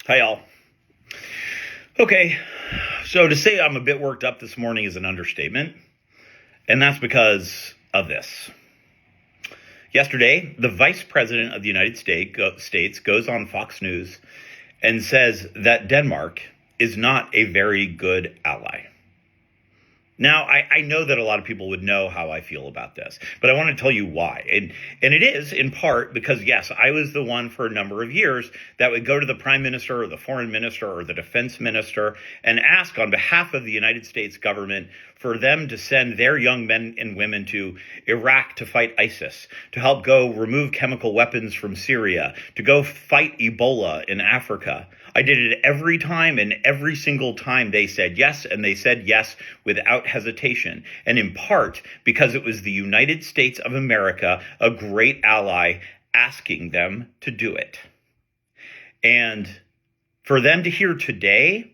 Hi, all. Okay, so to say I'm a bit worked up this morning is an understatement, and that's because of this. Yesterday, the Vice President of the United States goes on Fox News and says that Denmark is not a very good ally. Now, I know that a lot of people would know how I feel about this, but I want to tell you why. And it is in part because, yes, I was the one for a number of years that would go to the prime minister or the foreign minister or the defense minister and ask on behalf of the United States government for them to send their young men and women to Iraq to fight ISIS, to help go remove chemical weapons from Syria, to go fight Ebola in Africa. I did it every time, and every single time they said yes, and they said yes without hesitation. And in part because it was the United States of America, a great ally, asking them to do it. And for them to hear today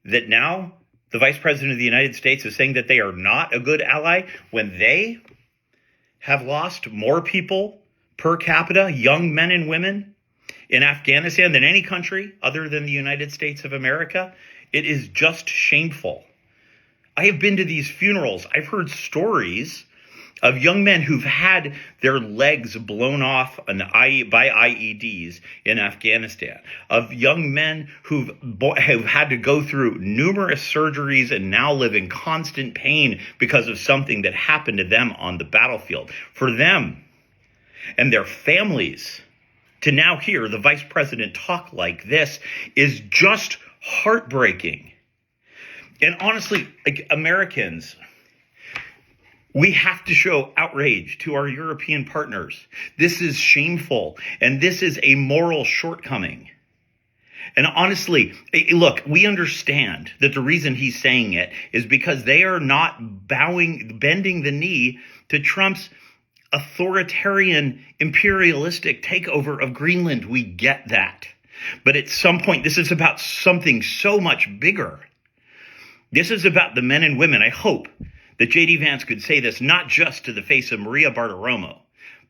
that now the Vice President of the United States is saying that they are not a good ally when they have lost more people per capita, young men and women, in Afghanistan than any country other than the United States of America, it is just shameful. I have been to these funerals. I've heard stories of young men who've had their legs blown off by IEDs in Afghanistan, of young men who've had to go through numerous surgeries and now live in constant pain because of something that happened to them on the battlefield. For them and their families to now hear the vice president talk like this is just heartbreaking. And honestly, like Americans, we have to show outrage to our European partners. This is shameful, and this is a moral shortcoming. And honestly, look, we understand that the reason he's saying it is because they are not bending the knee to Trump's authoritarian, imperialistic takeover of Greenland. We get that. But at some point, this is about something so much bigger. This is about the men and women. I hope that J.D. Vance could say this not just to the face of Maria Bartiromo,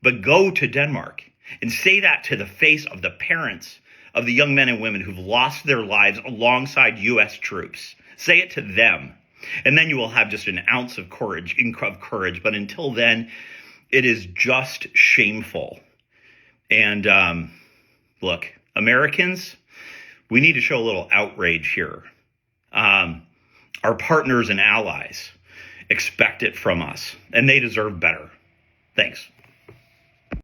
but go to Denmark and say that to the face of the parents of the young men and women who've lost their lives alongside U.S. troops. Say it to them. And then you will have just an ounce of courage. But until then, it is just shameful. And look, Americans, we need to show a little outrage here. Our partners and allies expect it from us, and they deserve better. Thanks.